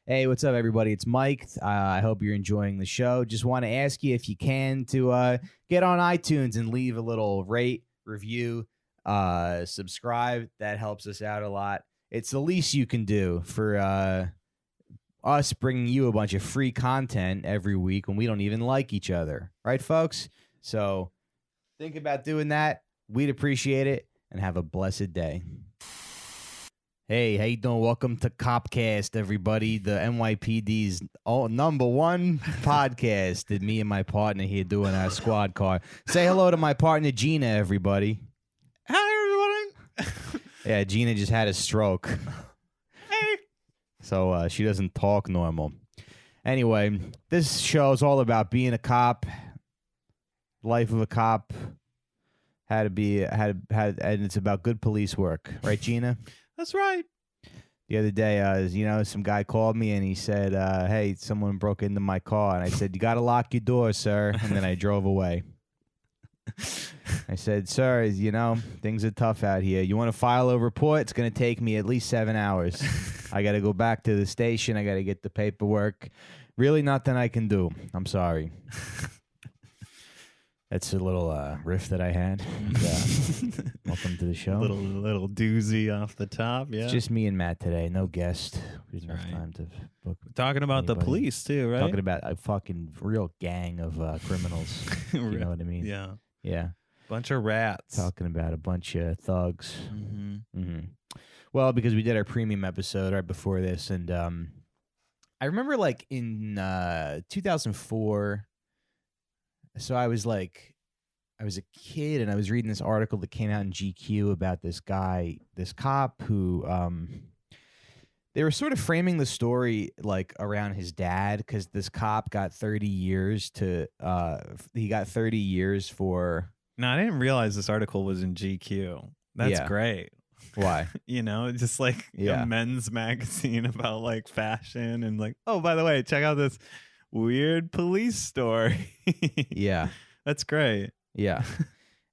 Hey, what's up, everybody? It's Mike. I hope you're enjoying the show. Just want to ask you if you can to get on iTunes and leave a little rate, review, subscribe. That helps us out a lot. It's the least you can do for us bringing you a bunch of free content every week when we don't even like each other. Right, folks? So think about doing that. We'd appreciate it, and have a blessed day. Hey, how you doing? Welcome to Copcast, everybody. The NYPD's #1 podcast that me and my partner here doing our squad car. Say hello to my partner, Gina, everybody. Hi, everyone. Yeah, Gina just had a stroke. Hey. So she doesn't talk normal. Anyway, this show is all about being a cop, life of a cop, and it's about good police work. Right, Gina? That's right. The other day, some guy called me and he said, hey, someone broke into my car. And I said, you got to lock your door, sir. And then I drove away. I said, sir, things are tough out here. You want to file a report? It's going to take me at least 7 hours. I got to go back to the station. I got to get the paperwork. Really nothing I can do. I'm sorry. That's a little riff that I had. Welcome to the show. Little doozy off the top. Yeah, it's just me and Matt today. No guest. We didn't have Right. time to book. We're talking about anybody. the police too, right? Talking about a fucking real gang of criminals. If you know what I mean? Yeah, Yeah. bunch of rats. Talking about a bunch of thugs. Mm-hmm. Well, because we did our premium episode right before this, and I remember like in 2004. So I was a kid, and I was reading this article that came out in GQ about this cop who they were sort of framing the story like around his dad, because this cop got 30 years for. No, I didn't realize this article was in GQ. That's great. Why? Just like Yeah. a men's magazine about like fashion and like, oh, by the way, check out this weird police story. Yeah. That's great. Yeah.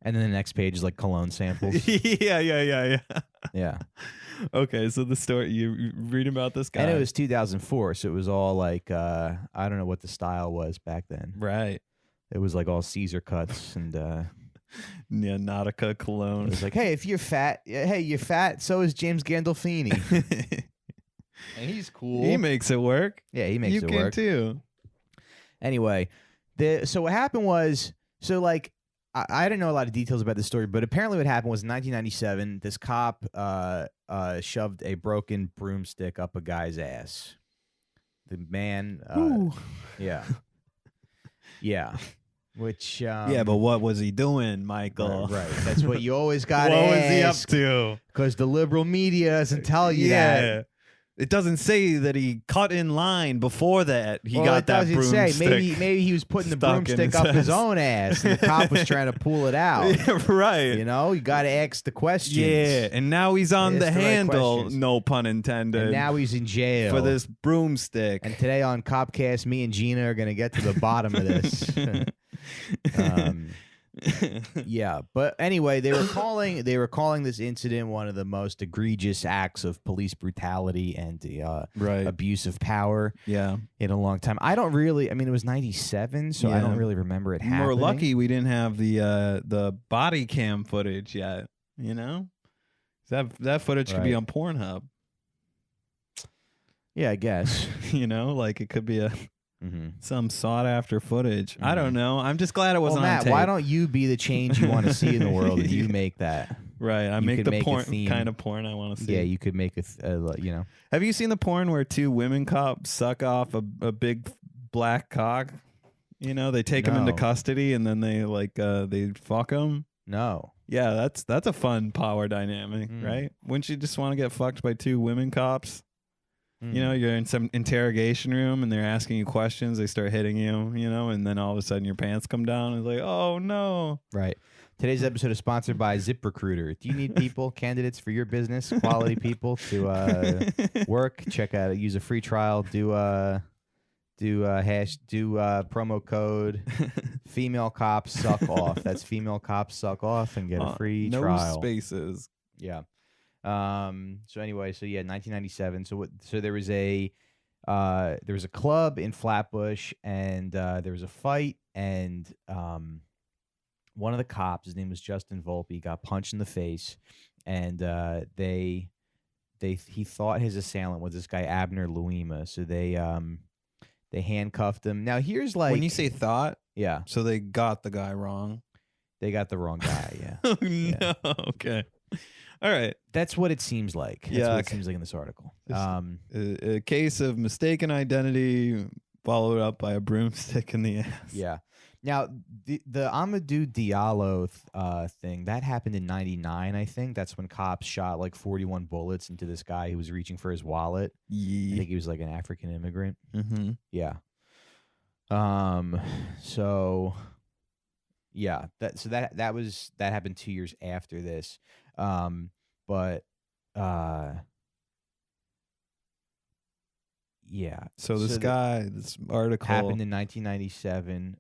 And then the next page is like cologne samples. Yeah. Yeah. Okay, so the story you read about this guy. And it was 2004, so it was all like I don't know what the style was back then. Right. It was like all Caesar cuts and Yeah, Nautica cologne. it was like, hey, if you're fat, you're fat, so is James Gandolfini. And he's cool. He makes it work. Yeah, he makes you it can work. too. Anyway, so what happened was, I didn't know a lot of details about this story, but apparently what happened was in 1997, this cop shoved a broken broomstick up a guy's ass. The man, yeah. Yeah. Which, Yeah, but what was he doing, Michael? Right. That's what you always got to What ask. was he up to? Because the liberal media doesn't tell you that. It doesn't say that he cut in line before that. He got that doesn't broomstick. say. Maybe he was putting the stuck in broomstick his up his ass. own ass, and the cop was trying to pull it out. Yeah, right. You got to ask the questions. Yeah, and now he's on Ask the the right handle, questions. no pun intended. And now he's in jail for this broomstick. And today on Copcast, me and Gina are going to get to the bottom of this. Yeah, but anyway, they were calling this incident one of the most egregious acts of police brutality and Right. abuse of power Yeah. in a long time. I don't really. I mean, it was 97, so I Yeah. don't really remember it happening. We're lucky we didn't have the body cam footage yet. That footage could be Right. on Pornhub. Yeah, I guess. Like it could be Mm-hmm. some sought after footage. I Mhm. don't know. I'm just glad it Well, wasn't on Matt, tape. why don't you be the change you want to see in the world, and you make that? Right, I you make could the make a porn theme. kind of porn I want to see. Yeah, you could make Have you seen the porn where two women cops suck off a big black cock? They take him into No. custody and then they fuck him. No. Yeah, that's a fun power dynamic, Mm. right? Wouldn't you just want to get fucked by two women cops? Mm. You're in some interrogation room and they're asking you questions. They start hitting you, and then all of a sudden your pants come down. And it's like, oh no. Right. Today's episode is sponsored by ZipRecruiter. Do you need people, candidates for your business, quality people to work? Check out it. Use a free trial. Do promo code female cops suck off. That's female cops suck off and get a free no trial. spaces. Yeah. So anyway, 1997. So there was a There was a club in Flatbush, and there was a fight, and one of the cops, his name was Justin Volpe, got punched in the face, and he thought his assailant was this guy Abner Luima, so they handcuffed him. Now here's like when you say thought, yeah, so they got the guy wrong. they got the wrong guy. Yeah, Oh, Yeah. no. Okay. All right. that's what it seems like. That's Yeah, what it okay. seems like in this article. A case of mistaken identity followed up by a broomstick in the ass. Yeah. Now the Amadou Diallo thing that happened in '99, I think. That's when cops shot like 41 bullets into this guy who was reaching for his wallet. I Yeah. think he was like an African immigrant. Mm-hmm. Yeah. So yeah, that happened 2 years after this. But yeah. So this article happened in 1997.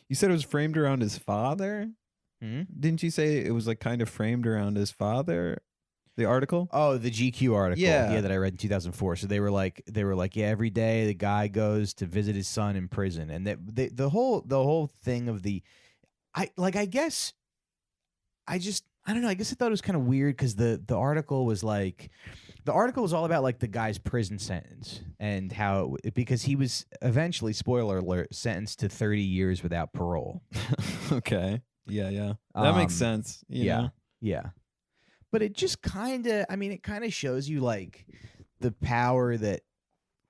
You said it was framed around his father? Hmm? Didn't you say it was like kind of framed around his father? The article? Oh, the GQ article, Yeah. that I read in 2004. So they were like, yeah, every day the guy goes to visit his son in prison, and the whole thing of I guess I don't know. I guess I thought it was kind of weird because the article was like, the article was all about like the guy's prison sentence and how because he was eventually, spoiler alert, sentenced to 30 years without parole. Okay. Yeah. That makes sense. You know? Yeah. But it just it kind of shows you like the power that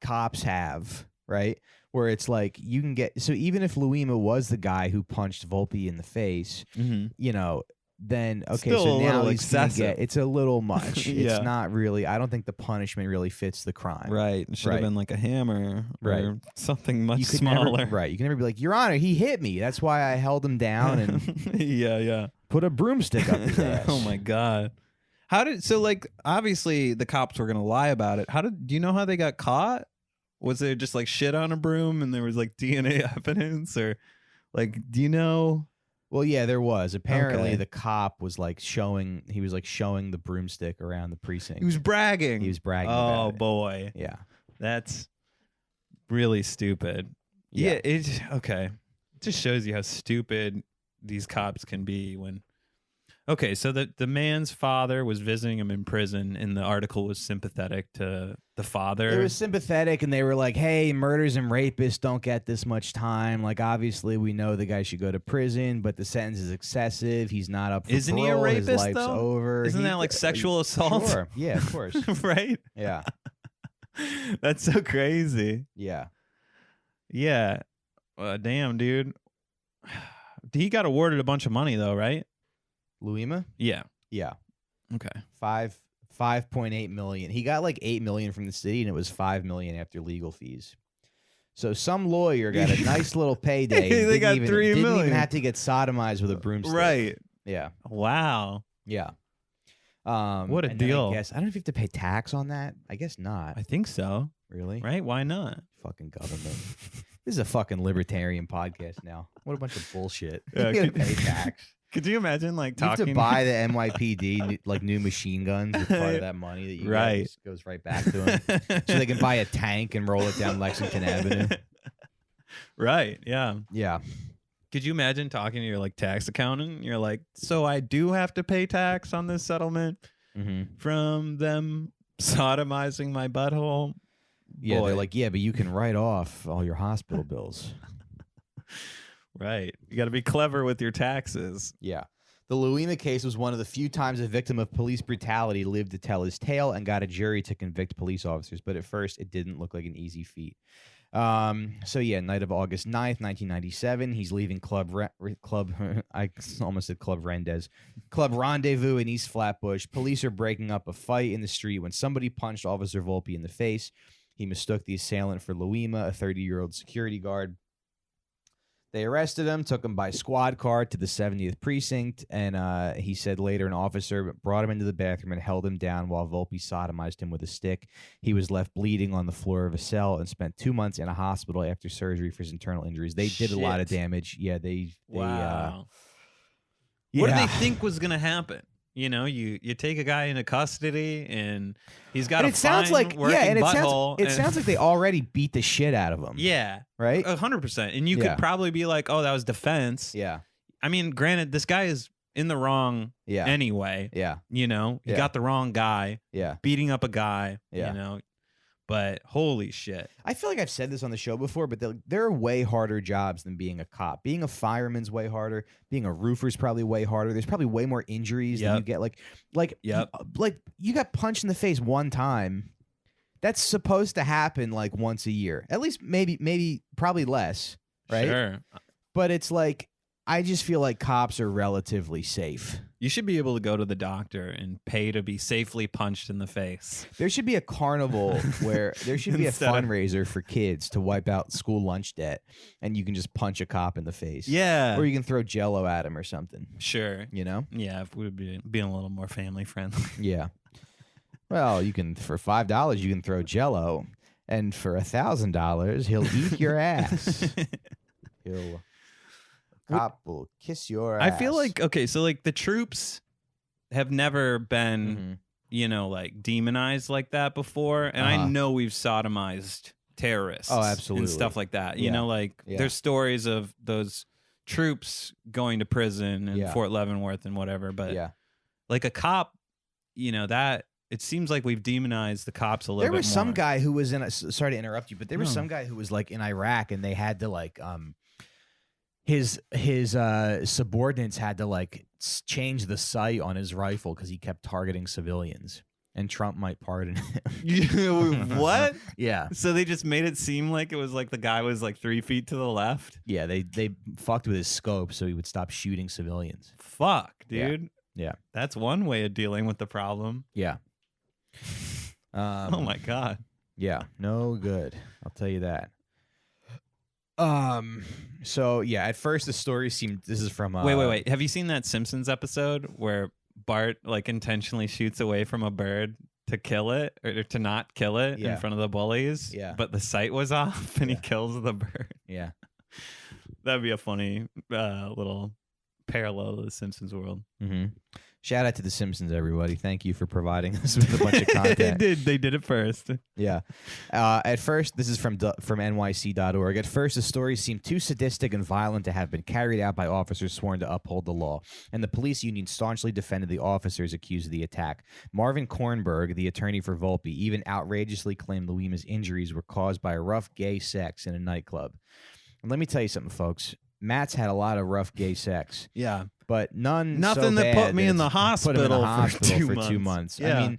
cops have, right? Where it's like you can get, so even if Luima was the guy who punched Volpe in the face, Mm-hmm. Then okay, Still so a now little he's gonna excessive. it's a little much. Yeah. It's not really. I don't think the punishment really fits the crime. Right. It should have been like a hammer or Right. something much You could smaller. never, right. You can never be like, Your Honor, he hit me. That's why I held him down and Yeah. put a broomstick up his ass. Oh my God. Obviously the cops were going to lie about it. Do you know how they got caught? Was there just like shit on a broom and there was like DNA evidence, or like, do you know? Well, yeah, there was. Apparently Okay. the cop was like showing the broomstick around the precinct. He was bragging. He was bragging Oh about it. boy. Yeah. That's really stupid. Yeah. Okay. It just shows you how stupid these cops can be when. Okay, so the man's father was visiting him in prison, and the article was sympathetic to the father. It was sympathetic, and they were like, hey, murders and rapists don't get this much time. Like, obviously, we know the guy should go to prison, but the sentence is excessive. He's not up for Isn't he a parole. His rapist, life's though? over. Isn't that like sexual assault? Sure. Yeah, of course. Right? Yeah. That's so crazy. Yeah. Yeah. Damn, dude. He got awarded a bunch of money, though, right? Luima? Yeah. Yeah. Okay. 5.8 million. He got like 8 million from the city, and it was 5 million after legal fees. So some lawyer got a nice little payday. They and got didn't $3 even million. have to get sodomized with a broomstick. Right. Yeah. Wow. Yeah. What a and then deal. I don't know if you have to pay tax on that. I guess not. I think so. Really? Right? Why not? Fucking government. This is a fucking libertarian podcast now. What a bunch of bullshit. Yeah, You gotta pay tax. Could you imagine like You have talking? to buy the NYPD like new machine guns with part of that money that you get Right. just goes right back to them, so they can buy a tank and roll it down Lexington Avenue. Right. Yeah. Yeah. Could you imagine talking to your like tax accountant? You're like, so I do have to pay tax on this settlement Mm-hmm. from them sodomizing my butthole. Yeah, Boy. they're like, yeah, but you can write off all your hospital bills. Right. You got to be clever with your taxes. Yeah. The Luima case was one of the few times a victim of police brutality lived to tell his tale and got a jury to convict police officers. But at first, it didn't look like an easy feat. So yeah, night of August 9th, 1997, he's leaving I almost said Club Rendezvous in East Flatbush. Police are breaking up a fight in the street when somebody punched Officer Volpe in the face. He mistook the assailant for Luima, a 30-year-old security guard. They arrested him, took him by squad car to the 70th precinct, and he said later an officer brought him into the bathroom and held him down while Volpe sodomized him with a stick. He was left bleeding on the floor of a cell and spent 2 months in a hospital after surgery for his internal injuries. They did a lot of Shit. damage. Yeah, Wow. yeah. What did they think was going to happen? You know, you take a guy into custody and he's got And a it sounds fine like working and butthole. it sounds like they already beat the shit out of him. Yeah, right. 100%. And you Yeah. could probably be like, oh, that was defense. Yeah. I mean, granted, this guy is in the wrong Yeah. anyway. Yeah. You know, he Yeah. got the wrong guy. Yeah. Beating up a guy. Yeah. You know, but holy shit. I feel like I've said this on the show before, but there are way harder jobs than being a cop. Being a fireman's way harder. Being a roofer's probably way harder. There's probably way more injuries than you get. Like you got punched in the face one time. That's supposed to happen like once a year. At least maybe probably less, right? Sure. But it's like I just feel like cops are relatively safe. You should be able to go to the doctor and pay to be safely punched in the face. There should be a carnival where there should be a fundraiser for kids to wipe out school lunch debt, and you can just punch a cop in the face. Yeah. Or you can throw Jell-O at him or something. Sure. You know? Yeah, if we would be being a little more family friendly. Yeah. Well, you can for $5 you can throw Jell-O, and for $1,000 he'll eat your ass. Cop will kiss your ass. I feel like, okay, so like the troops have never been, you know, like demonized like that before. And I know we've sodomized terrorists. Oh, absolutely. And stuff like that. You know, like there's stories of those troops going to prison in Fort Leavenworth and whatever. But like a cop, you know, that it seems like we've demonized the cops a little bit more. There was some guy who was in sorry to interrupt you, but there was some guy who was like in Iraq, and they had to like his subordinates had to like change the sight on his rifle because he kept targeting civilians, and Trump might pardon him. What? Yeah. So they just made it seem like it was like the guy was like 3 feet to the left. Yeah, they fucked with his scope so he would stop shooting civilians. Fuck, dude. Yeah. That's one way of dealing with the problem. Yeah. Oh my God. Yeah, no good. I'll tell you that. So yeah, at first the story seemed. This is from. Wait. Have you seen that Simpsons episode where Bart like intentionally shoots away from a bird to kill it or to not kill it in front of the bullies? Yeah. But the sight was off and he kills the bird. Yeah. That'd be a funny little parallel to the Simpsons world. Mm-hmm. Shout out to the Simpsons, everybody. Thank you for providing us with a bunch of content. They did it first. Yeah. At first, this is from nyc.org. At first, the stories seemed too sadistic and violent to have been carried out by officers sworn to uphold the law, and the police union staunchly defended the officers accused of the attack. Marvin Kornberg, the attorney for Volpe, even outrageously claimed Louima's injuries were caused by rough gay sex in a nightclub. And let me tell you something, folks. Matt's had a lot of rough gay sex. Yeah. But nothing that put me in the hospital for 2 months. Yeah.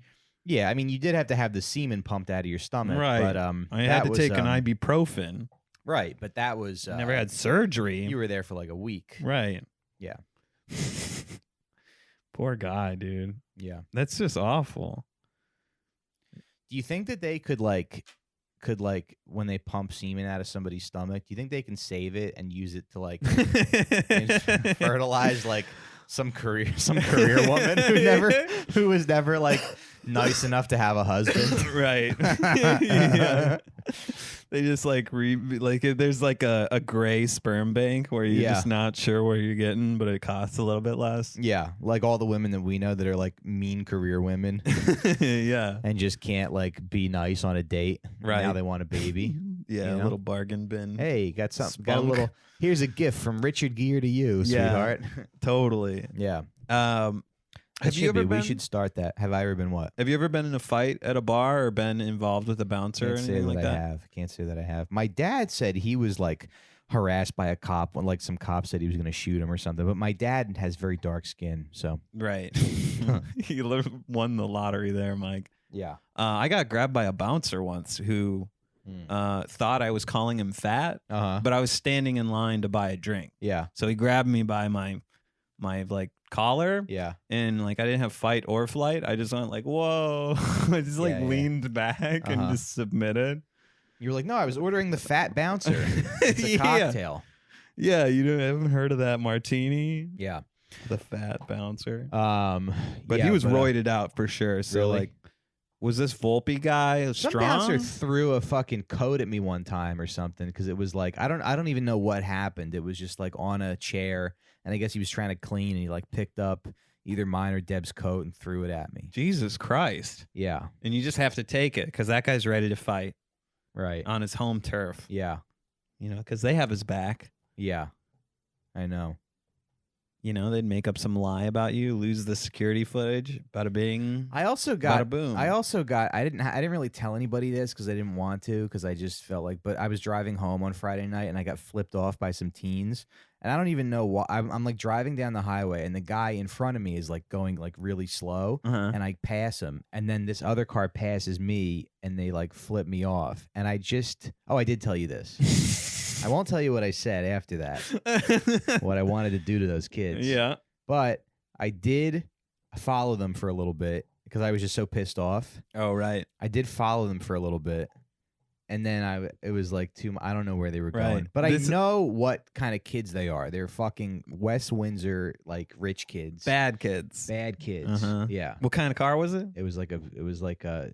I mean, you did have to have the semen pumped out of your stomach. Right. But I had to take an ibuprofen. Right. But that was... never had surgery. You were there for like a week. Right. Yeah. Poor guy, dude. Yeah. That's just awful. Do you think that they could when they pump semen out of somebody's stomach, do you think they can save it and use it to like fertilize like some career woman who was never like nice enough to have a husband? Right. Yeah. They just like there's like a gray sperm bank where you're just not sure where you're getting, but it costs a little bit less. Yeah, like all the women that we know that are like mean career women. Yeah. And just can't like be nice on a date. Right. Now they want a baby. Yeah, you know? A little bargin bin. Hey, got something. Got a little. Here's a gift from Richard Gere to you, sweetheart. Totally. Yeah. Have you ever been? We should start that. Have I ever been what? Have you ever been in a fight at a bar or been involved with a bouncer or anything like that? Can't say that I have. My dad said he was like harassed by a cop when like some cop said he was going to shoot him or something. But my dad has very dark skin, so right. He won the lottery there, Mike. Yeah. I got grabbed by a bouncer once who thought I was calling him fat, but I was standing in line to buy a drink. Yeah. So he grabbed me by my like collar. Yeah. And like I didn't have fight or flight. I just went like, whoa. I just leaned back and just submitted. You were like, no, I was ordering the fat bouncer. It's a cocktail. Yeah, haven't heard of that martini? Yeah. The fat bouncer. But he was roided out for sure. So really? Like, was this Volpe guy Some strong? bouncer threw a fucking coat at me one time or something because it was like I don't even know what happened. It was just like on a chair, and I guess he was trying to clean, and he like picked up either mine or Deb's coat and threw it at me. Jesus Christ. Yeah. And you just have to take it because that guy's ready to fight Right. on his home turf. Yeah. You know, because they have his back. Yeah. I know. You know, they'd make up some lie about you, lose the security footage, bada bing. I also got. Bada boom. I didn't really tell anybody this because I didn't want to because I just felt like. But I was driving home on Friday night and I got flipped off by some teens, and I don't even know why. I'm like driving down the highway and the guy in front of me is like going like really slow, and I pass him, and then this other car passes me and they like flip me off, and I did tell you this. I won't tell you what I said after that, what I wanted to do to those kids. Yeah. But I did follow them for a little bit because I was just so pissed off. Oh, right. I did follow them for a little bit. And then it was like I don't know where they were going. Right. But I know what kind of kids they are. They're fucking West Windsor, like rich kids. Bad kids. Bad kids. Yeah. What kind of car was it? It was like a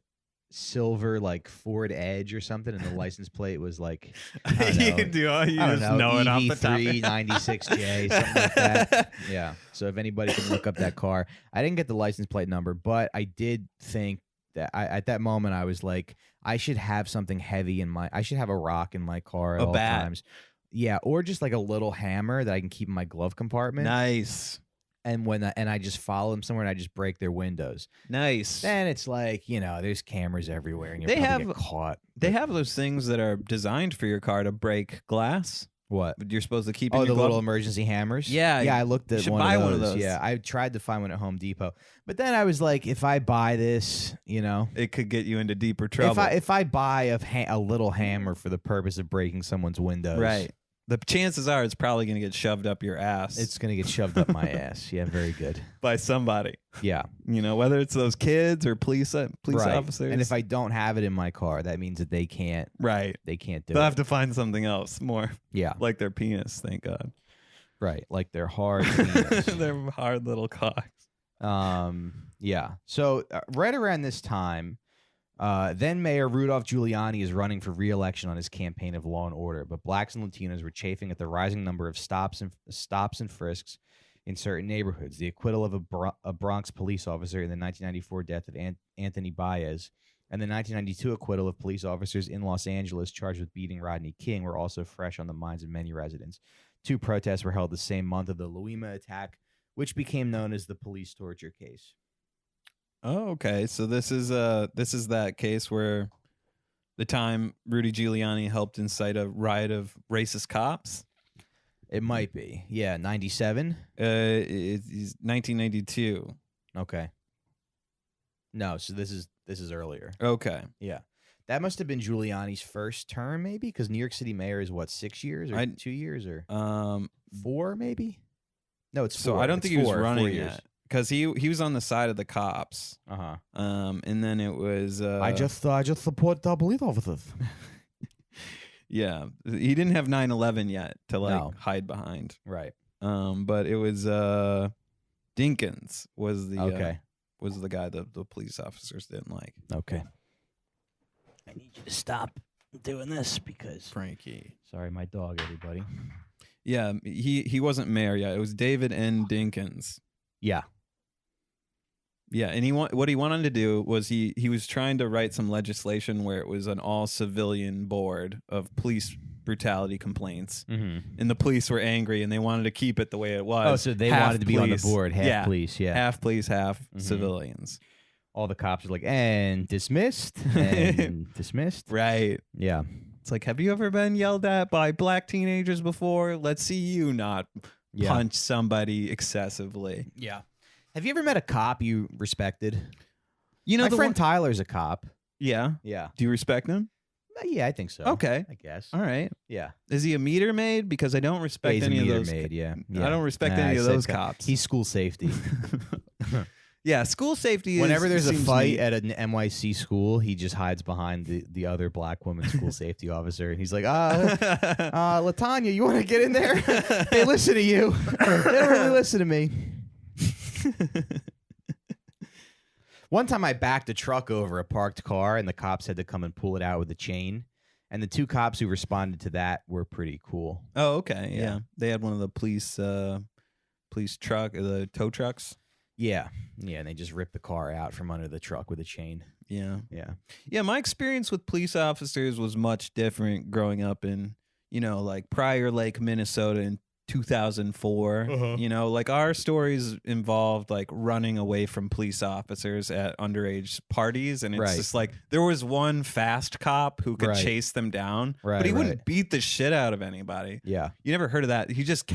silver like Ford Edge or something, and the license plate was like I don't know, you just know it off the top. EV3 96J, something like that. Yeah. So if anybody can look up that car, I didn't get the license plate number, but I did think that at that moment I was like, I should have something heavy I should have a rock in my car at all times. Yeah, or just like a little hammer that I can keep in my glove compartment. Nice. And I just follow them somewhere and I just break their windows. Nice. Then it's like, you know, there's cameras everywhere and They probably get caught. They have those things that are designed for your car to break glass. What? You're supposed to keep in the your little emergency hammers? Yeah. Yeah, I looked at you should one buy of those. one of those. Yeah, I tried to find one at Home Depot. But then I was like, if I buy this, you know, it could get you into deeper trouble. If I buy a little hammer for the purpose of breaking someone's windows. Right. The chances are it's probably going to get shoved up your ass. It's going to get shoved up my ass. Yeah, very good. By somebody. Yeah. You know, whether it's those kids or police officers. And if I don't have it in my car, that means that they can't. Right. They can't do They'll it. have to find something else more. Yeah. Like their penis, thank God. Right. Like their hard penis. Their hard little cocks. Yeah. So right around this time, then Mayor Rudolph Giuliani is running for re-election on his campaign of law and order, but blacks and Latinos were chafing at the rising number of stops and frisks in certain neighborhoods. The acquittal of a Bronx police officer in the 1994 death of Anthony Baez and the 1992 acquittal of police officers in Los Angeles charged with beating Rodney King were also fresh on the minds of many residents. 2 protests were held the same month of the Luima attack, which became known as the police torture case. Oh, okay. So this is that case where the time Rudy Giuliani helped incite a riot of racist cops. It might be. Yeah, 97? It's 1992. Okay. No, so this is earlier. Okay. Yeah. That must have been Giuliani's first term, maybe, because New York City mayor is what, 6 years or 2 years or 4, maybe? No, it's 4. So I don't think he was running 4 years. yet because he was on the side of the cops. And then it was. I just support the police officers. Yeah, he didn't have 9/11 yet to hide behind. Right. But it was Dinkins was the was the guy that the police officers didn't like. Okay. I need you to stop doing this because Frankie. Sorry, my dog, everybody. Yeah, he wasn't mayor yet. It was David N. Dinkins. Yeah. Yeah, and what he wanted to do was he was trying to write some legislation where it was an all civilian board of police brutality complaints, and the police were angry and they wanted to keep it the way it was. Oh, so they wanted to be on the board, half police, half police, half civilians. All the cops are like, and dismissed, and dismissed. Right. Yeah. It's like, have you ever been yelled at by black teenagers before? Let's see you not punch somebody excessively. Yeah. Have you ever met a cop you respected? You know, my friend Tyler's a cop. Yeah. Yeah. Do you respect him? Yeah, I think so. Okay. I guess. All right. Yeah. Is he a meter maid? Because I don't respect any of those. Maid, yeah. I don't respect any of those cops. He's school safety. Yeah, school safety. Whenever there's a fight at an NYC school, he just hides behind the other black woman school safety officer. And he's like, Latanya, you want to get in there? They listen to you. They don't really listen to me. One time I backed a truck over a parked car and the cops had to come and pull it out with a chain. And the 2 cops who responded to that were pretty cool. Oh, okay. Yeah. They had one of the police truck, the tow trucks. Yeah. Yeah, and they just rip the car out from under the truck with a chain. Yeah. Yeah. Yeah, my experience with police officers was much different growing up in, like Prior Lake, Minnesota in 2004. Like our stories involved like running away from police officers at underage parties. And it's just like there was one fast cop who could chase them down, but he wouldn't beat the shit out of anybody. Yeah. You never heard of that. He just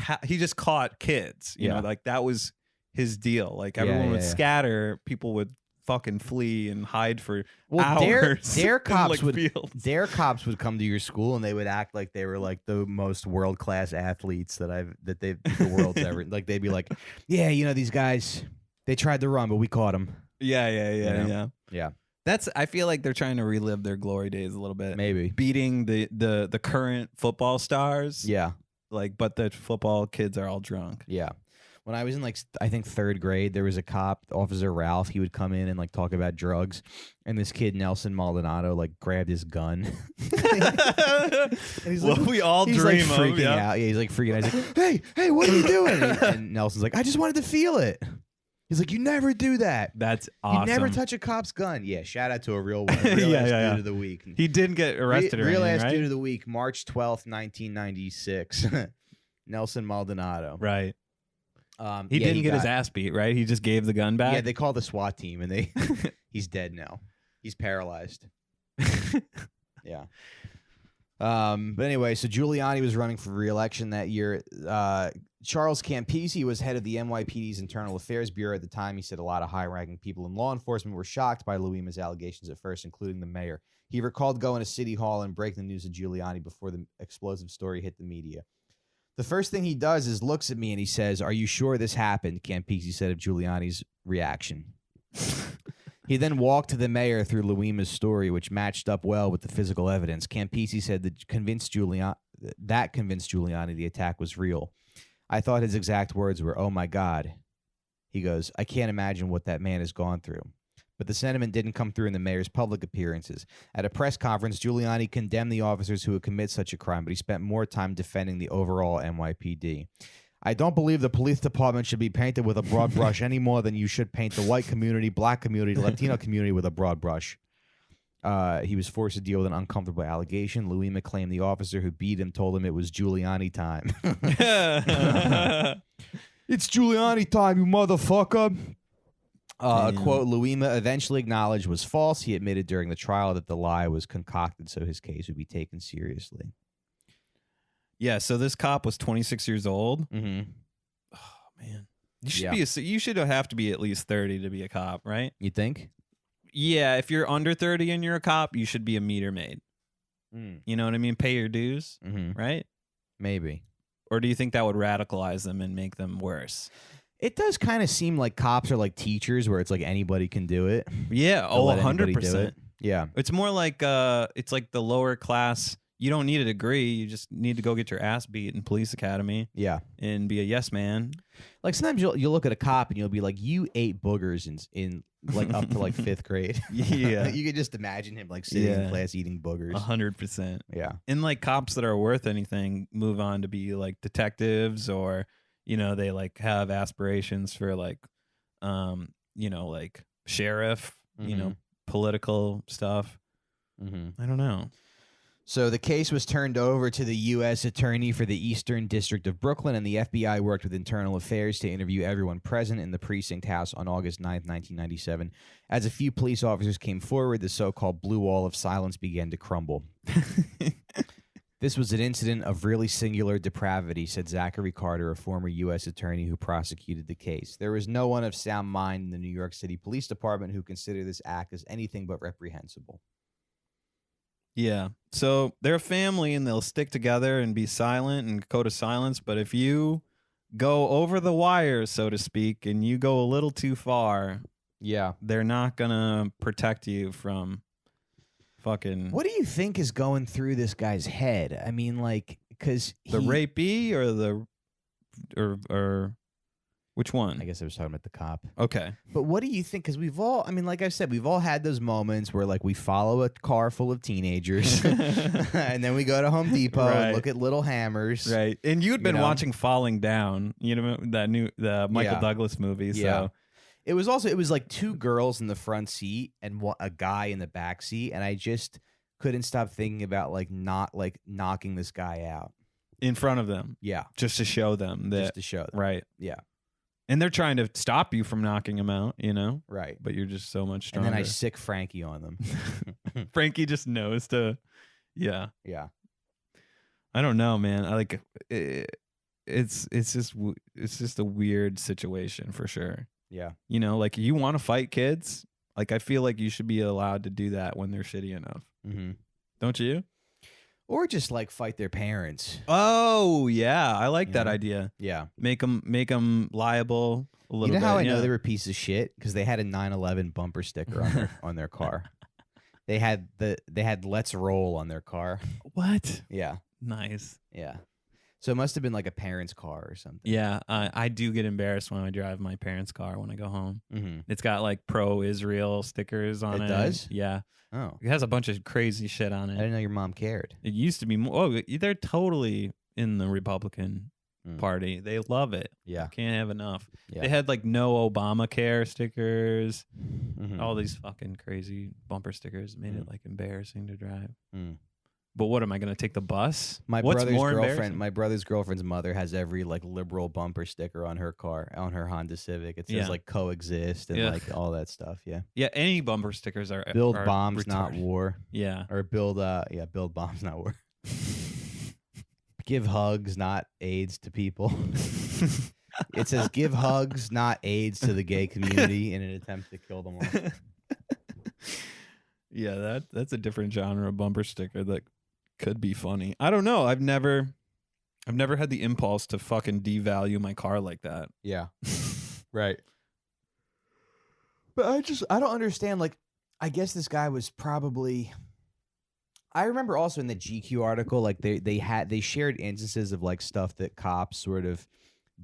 caught kids, you know, like that was his deal. Like everyone would scatter, people would fucking flee and hide for hours. Their cops like would come to your school and they would act like they were like the most world class athletes that the world's ever like. They'd be like, yeah, these guys, they tried to run, but we caught them. Yeah. That's. I feel like they're trying to relive their glory days a little bit. Maybe beating the current football stars. Yeah, but the football kids are all drunk. Yeah. When I was in I think 3rd grade, there was a cop, Officer Ralph. He would come in and like talk about drugs, and this kid Nelson Maldonado like grabbed his gun. And he's like, we all he's dream like freaking out. Yeah, he's like freaking out. He's like, hey, what are you doing? And Nelson's like, I just wanted to feel it. He's like, you never do that. That's awesome. You never touch a cop's gun. Yeah, shout out to a real one. Real ass dude of the week. He didn't get arrested or anything, Real ass right? dude of the week, March 12th, 1996. Nelson Maldonado. Right. He didn't get his ass beat, right? He just gave the gun back. Yeah, they called the SWAT team, and he's dead now. He's paralyzed. Yeah. But anyway, so Giuliani was running for re-election that year. Charles Campisi was head of the NYPD's Internal Affairs Bureau at the time. He said a lot of high-ranking people in law enforcement were shocked by Luima's allegations at first, including the mayor. He recalled going to City Hall and breaking the news of Giuliani before the explosive story hit the media. The first thing he does is looks at me and he says, "Are you sure this happened?" Campisi said of Giuliani's reaction. He then walked to the mayor through Luima's story, which matched up well with the physical evidence. Campisi said that convinced Giuliani the attack was real. I thought his exact words were, "Oh my God." He goes, "I can't imagine what that man has gone through." But the sentiment didn't come through in the mayor's public appearances. At a press conference, Giuliani condemned the officers who would commit such a crime, but he spent more time defending the overall NYPD. I don't believe the police department should be painted with a broad brush any more than you should paint the white community, black community, Latino community with a broad brush. He was forced to deal with an uncomfortable allegation. Luima claimed the officer who beat him told him it was Giuliani time. It's Giuliani time, you motherfucker. A quote Luima eventually acknowledged was false. He admitted during the trial that the lie was concocted so his case would be taken seriously. Yeah, so this cop was 26 years old. Mm-hmm. Oh, man. You should have to be at least 30 to be a cop, right? You think? Yeah, if you're under 30 and you're a cop, you should be a meter maid. You know what I mean? Pay your dues, right? Maybe. Or do you think that would radicalize them and make them worse? It does kind of seem like cops are like teachers where it's like anybody can do it. Yeah, 100%. Yeah. It's more like it's like the lower class. You don't need a degree. You just need to go get your ass beat in police academy. Yeah. And be a yes man. Like sometimes you'll look at a cop and you'll be like, you ate boogers in like up to like 5th grade. Yeah. You could just imagine him like sitting in class eating boogers. 100%. Yeah. And like cops that are worth anything move on to be like detectives or, they like have aspirations for like, like sheriff, political stuff. I don't know. So the case was turned over to the U.S. Attorney for the Eastern District of Brooklyn, and the FBI worked with Internal Affairs to interview everyone present in the precinct house on August 9th, 1997. As a few police officers came forward, the so-called blue wall of silence began to crumble. This was an incident of really singular depravity, said Zachary Carter, a former U.S. attorney who prosecuted the case. There was no one of sound mind in the New York City Police Department who considered this act as anything but reprehensible. Yeah. So they're a family and they'll stick together and be silent and go to silence. But if you go over the wire, so to speak, and you go a little too far, they're not going to protect you from fucking... What do you think is going through this guy's head? I mean, like, because the rapee or which one? I guess I was talking about the cop. Okay. But what do you think? Because we've all, I mean, like I said, we've all had those moments where like we follow a car full of teenagers and then we go to Home Depot and look at little hammers. Right. And you'd been watching Falling Down, the Michael Douglas movie. So It was like two girls in the front seat and a guy in the back seat, and I just couldn't stop thinking about not knocking this guy out in front of them. Yeah, just to show them that. Just to show them. Right. Yeah. And they're trying to stop you from knocking them out, you know? Right. But you're just so much stronger. And then I sick Frankie on them. Frankie just knows to, yeah. Yeah. I don't know, man. I like it's just a weird situation for sure. Yeah. You know, like you want to fight kids. Like I feel like you should be allowed to do that when they're shitty enough. Mm-hmm. Don't you? Or just like fight their parents. Oh yeah, I like that idea. Yeah, make them liable a little. You know bit, how I know they were a piece of shit? Because they had a 9/11 bumper sticker on their car. They had "Let's Roll" on their car. What? Yeah, nice. Yeah, so it must have been like a parent's car or something. Yeah, I do get embarrassed when I drive my parents' car when I go home. Mm-hmm. It's got like pro-Israel stickers on it. It does? Yeah. Oh, it has a bunch of crazy shit on it. I didn't know your mom cared. It used to be more. Oh, they're totally in the Republican Party. They love it. Yeah, can't have enough. Yeah. They had like no Obamacare stickers. Mm-hmm. All these fucking crazy bumper stickers made it like embarrassing to drive. Mm. But what am I going to take the bus? My What's brother's more girlfriend. My brother's girlfriend's mother has every like liberal bumper sticker on her car, on her Honda Civic. It says like coexist and like all that stuff. Yeah. Yeah. Any bumper stickers are build are bombs, retarded. not war. Yeah. Or build bombs, not war. Give hugs, not AIDS to people. It says give hugs, not AIDS to the gay community in an attempt to kill them all. Yeah, that's a different genre of bumper sticker that could be funny. I don't know. I've never had the impulse to fucking devalue my car like that. Yeah. Right. But I don't understand. Like, I guess this guy was probably. I remember also in the GQ article, like they shared instances of like stuff that cops sort of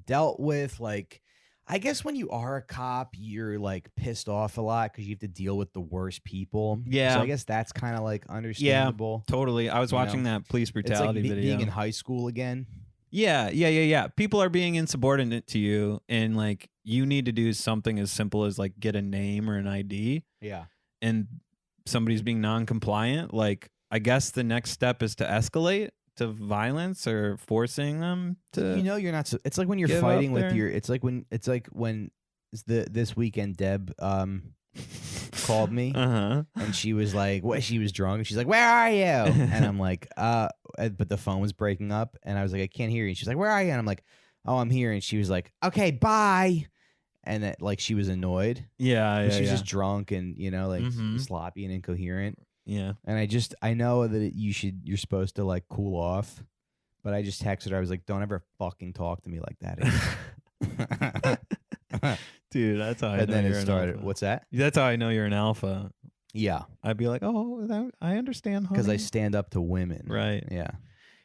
dealt with. Like, I guess when you are a cop, you're like pissed off a lot because you have to deal with the worst people. Yeah. So I guess that's kind of like understandable. Yeah, totally. I was watching that police brutality it's like video. being in high school again. Yeah. People are being insubordinate to you, and like you need to do something as simple as like get a name or an ID. Yeah. And somebody's being non-compliant. Like, I guess the next step is to escalate to violence or forcing them to. You know, you're not. It's like when you're fighting with your. It's like when this weekend Deb called me and she was like, "What?" She was drunk. And she's like, "Where are you?" And I'm like, but the phone was breaking up, and I was like, "I can't hear you." And she's like, "Where are you?" And I'm like, "Oh, I'm here." And she was like, "Okay, bye." And that like she was annoyed. Yeah. She was just drunk and like sloppy and incoherent. Yeah. And I know that you're supposed to like cool off, but I just texted her. I was like, "Don't ever fucking talk to me like that again." Dude, that's how I know and then you're it started. an alpha. What's that? That's how I know you're an alpha. Yeah. I'd be like, "Oh, I understand, Because I honey." stand up to women. Right. Yeah.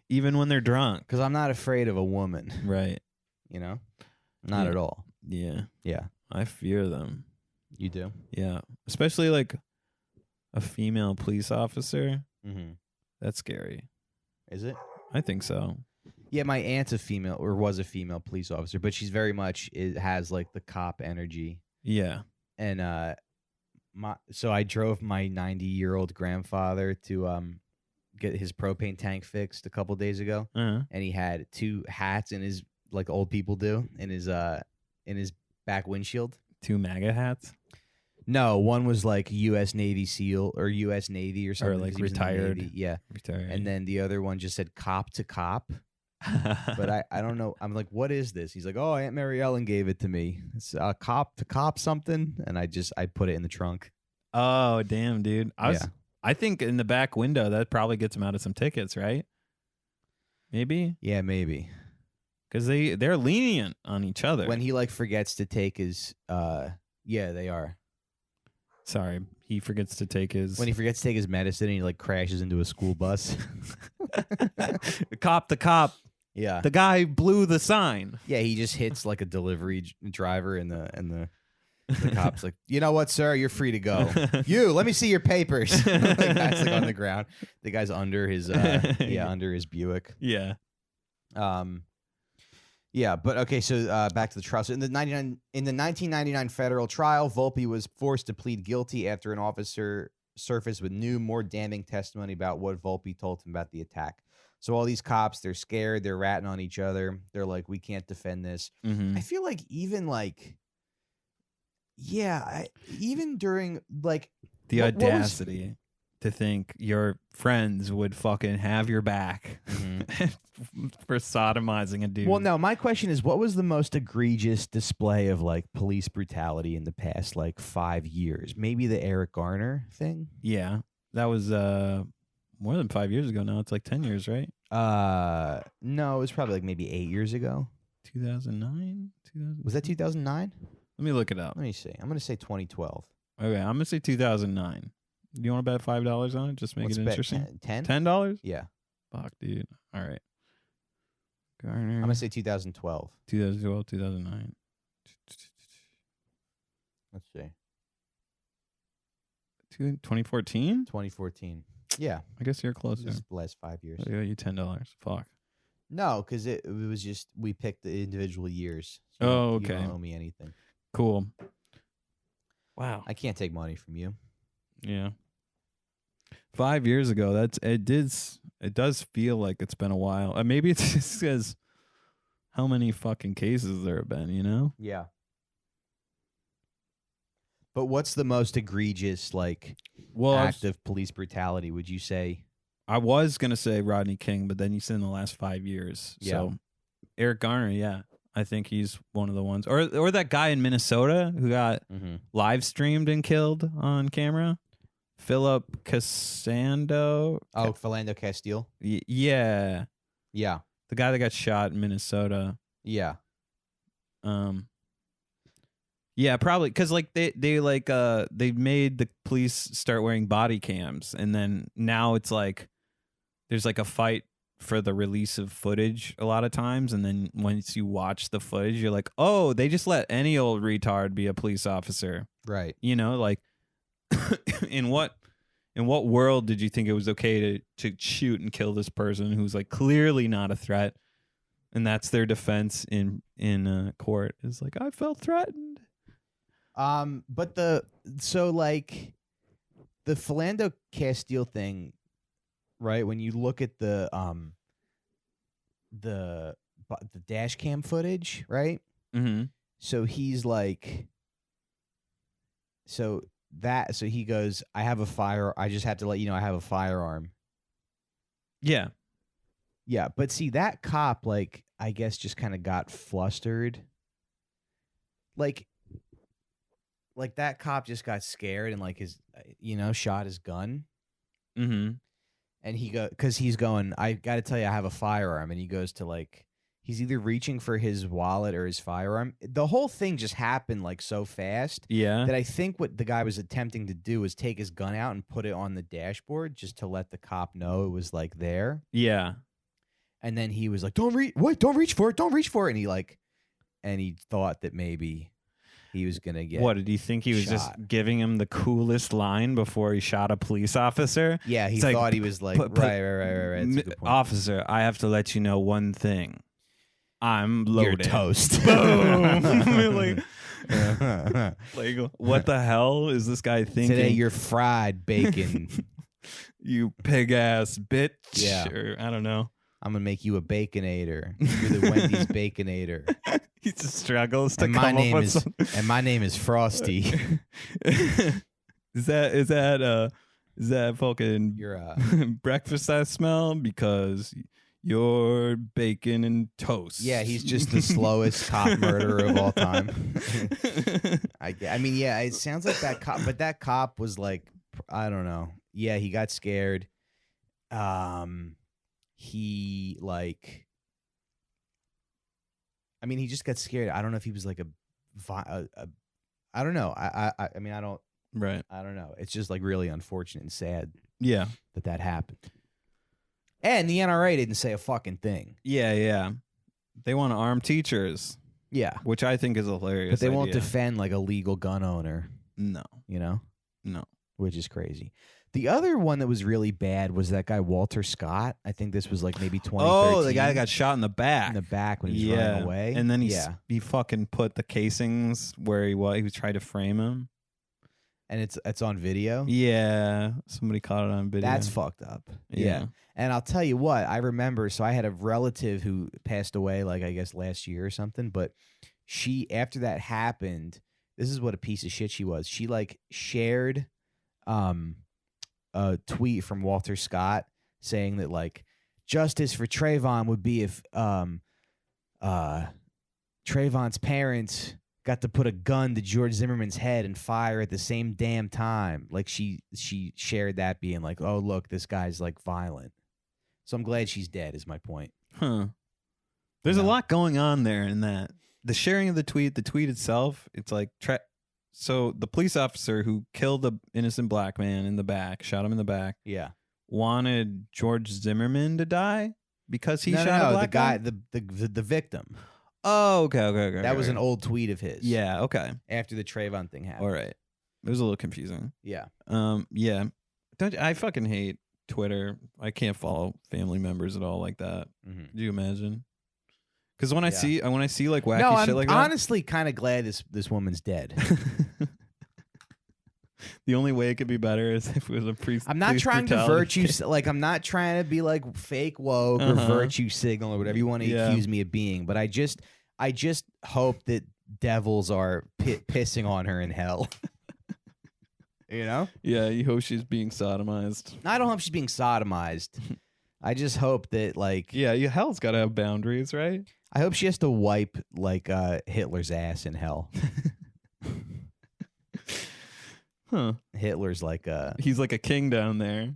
Even when they're drunk. Because I'm not afraid of a woman. Right. You know? Not at all. Yeah. Yeah. I fear them. You do? Yeah. Especially like a female police officer. Mm-hmm. That's scary. Is it? I think so. Yeah, my aunt's a female, or was a female police officer, but she's very much has like the cop energy. Yeah. And so I drove my 90-year-old grandfather to get his propane tank fixed a couple days ago, and he had two hats in his like old people do in his back windshield. Two MAGA hats? No, one was like U.S. Navy SEAL or U.S. Navy or something. Or like retired. Yeah. Retired. And then the other one just said cop to cop. But I don't know. I'm like, what is this? He's like, oh, Aunt Mary Ellen gave it to me. It's cop to cop something. And I put it in the trunk. Oh, damn, dude. I think in the back window, that probably gets him out of some tickets, right? Maybe? Yeah, maybe. Because they're lenient on each other. When he like forgets to take his, yeah, they are. Sorry, he forgets to take his... When he forgets to take his medicine and he like crashes into a school bus. Cop the cop. Yeah. The guy blew the sign. Yeah, he just hits like a delivery driver and the cop's like, "You know what, sir? You're free to go." Let me see your papers. The guy's like on the ground. The guy's under his under his Buick. Yeah. Yeah, but okay, so back to the trial. So in the 1999 federal trial, Volpe was forced to plead guilty after an officer surfaced with new, more damning testimony about what Volpe told him about the attack. So all these cops, they're scared, they're ratting on each other. They're like, we can't defend this. Mm-hmm. I feel like even like, even during like The what was- audacity to think your friends would fucking have your back for sodomizing a dude. Well, no, my question is, what was the most egregious display of like police brutality in the past like 5 years? Maybe the Eric Garner thing? Yeah, that was more than 5 years ago now. It's like 10 years, right? No, it was probably like maybe 8 years ago. 2009? Was that 2009? Let me look it up. Let me see. I'm going to say 2012. Okay, I'm going to say 2009. Do you want to bet $5 on it? Just make Let's it bet interesting. 10? $10? Yeah. Fuck, dude. All right. Garner. I'm going to say 2012. 2012, 2009. Let's see. 2014? 2014. Yeah. I guess you're closer. This is the last 5 years. I got you $10. Fuck. No, because it was just, we picked the individual years. Oh, You okay. don't owe me anything. Cool. Wow. I can't take money from you. Yeah. 5 years ago, it does feel like it's been a while. Maybe it's just because how many fucking cases there have been, you know? Yeah. But what's the most egregious like act of police brutality, would you say? I was gonna say Rodney King, but then you said in the last 5 years. Yeah. So Eric Garner, yeah. I think he's one of the ones. Or that guy in Minnesota who got live streamed and killed on camera. Philip Casando. Oh, Philando Castile? Yeah. Yeah. The guy that got shot in Minnesota. Yeah. Yeah, probably because like they made the police start wearing body cams, and then now it's like there's like a fight for the release of footage a lot of times, and then once you watch the footage, you're like, oh, they just let any old retard be a police officer, Right. you know, like in what world did you think it was okay to shoot and kill this person who's like clearly not a threat, and that's their defense in court is like, I felt threatened. But the Philando Castile thing, right? When you look at the dash cam footage, right? Mm-hmm. So he's like, so he goes, I just have to let you know I have a firearm. Yeah. Yeah, but see that cop, like, I guess just kind of got flustered. Like that cop just got scared and like shot his gun. Mm-hmm. And because he's going, I got to tell you, I have a firearm. And he goes to like, he's either reaching for his wallet or his firearm. The whole thing just happened like so fast. Yeah. That I think what the guy was attempting to do was take his gun out and put it on the dashboard just to let the cop know it was like there. Yeah. And then he was like, don't reach for it. Don't reach for it. And he thought that maybe he was going to get What, did he think he was just giving him the coolest line before he shot a police officer? Yeah, he It's like, thought he was like, right. That's a good point. Officer, I have to let you know one thing. I'm loaded. You're toast. Boom. like, what the hell is this guy thinking? Today you're fried bacon. You pig ass bitch. Yeah. Or, I don't know. I'm going to make you a baconator. You're the Wendy's baconator. He just struggles to And come up with something. And my name is Frosty. Is that fucking You're breakfast I smell? Because you're bacon and toast. Yeah, he's just the slowest cop murderer of all time. I mean, yeah, it sounds like that cop, but that cop was like, I don't know. Yeah, he got scared. He like, I mean, he just got scared. I don't know if he was like I don't know. I mean, I don't. Right. I don't know. It's just like really unfortunate and sad. Yeah. That happened. And the NRA didn't say a fucking thing. Yeah. They want to arm teachers. Yeah. Which I think is a hilarious But they won't idea. defend like a legal gun owner. No. You know? No. Which is crazy. The other one that was really bad was that guy Walter Scott. I think this was like maybe 2013. Oh, the guy that got shot in the back. in the back when he was running away. And then he fucking put the casings where he was trying to frame him. And it's on video. Yeah, somebody caught it on video. That's fucked up. Yeah. And I'll tell you what, I remember, so I had a relative who passed away, like, I guess last year or something, but she, after that happened, this is what a piece of shit she was. She, like, shared a tweet from Walter Scott saying that, like, justice for Trayvon would be if Trayvon's parents got to put a gun to George Zimmerman's head and fire at the same damn time. Like, she shared that, being like, oh, look, this guy's, like, violent. So I'm glad she's dead, is my point. Huh. There's a lot going on there in that. The sharing of the tweet itself, it's like, so the police officer who killed the innocent black man in the back, shot him in the back, wanted George Zimmerman to die because he shot a black guy? The victim. Oh, okay. That was an old tweet of his. Yeah, okay. After the Trayvon thing happened. All right. It was a little confusing. Yeah. Yeah. I fucking hate Twitter. I can't follow family members at all like that. Mm-hmm. Do you imagine? Because when I see like wacky shit like that, I'm honestly kind of glad this woman's dead. The only way it could be better is if it was a priest. I'm not trying to virtue, like, I'm not trying to be like fake woke or virtue signal or whatever you want to accuse me of being. But I just hope that devils are pissing on her in hell. You know? Yeah, you hope she's being sodomized. I don't hope she's being sodomized. I just hope that, like, hell's got to have boundaries, right? I hope she has to wipe, like, Hitler's ass in hell. Huh. Hitler's like he's like a king down there.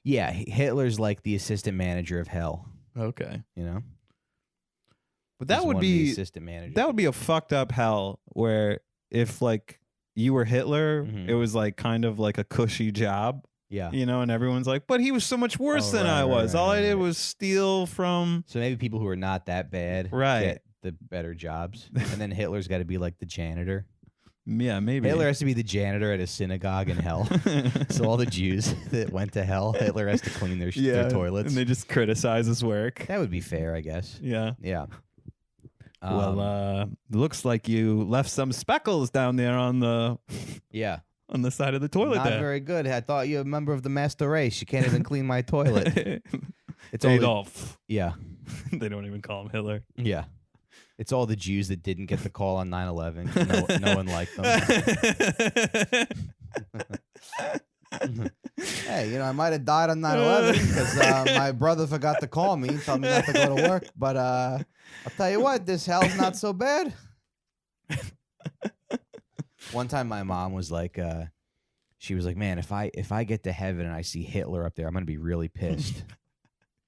Yeah, Hitler's like the assistant manager of hell. Okay. You know? But that would be assistant manager. That would be a fucked up hell where if, like, you were Hitler, it was like kind of like a cushy job. Yeah. You know, and everyone's like, but he was so much worse than I was. All I did was steal from. So maybe people who are not that bad get the better jobs. And then Hitler's got to be like the janitor. Yeah, maybe. Hitler has to be the janitor at a synagogue in hell. So all the Jews that went to hell, Hitler has to clean their toilets. And they just criticize his work. That would be fair, I guess. Yeah. Yeah. Well, looks like you left some speckles down there on the on the side of the toilet. Not very good. I thought you were a member of the master race. You can't even clean my toilet. It's Adolf. Yeah. They don't even call him Hitler. Yeah. It's all the Jews that didn't get the call on 9/11. No one liked them. Hey, I might have died on 9/11 because my brother forgot to call me, told me not to go to work. But I'll tell you what, this hell's not so bad. One time my mom was like, she was like, man, if I get to heaven and I see Hitler up there, I'm going to be really pissed.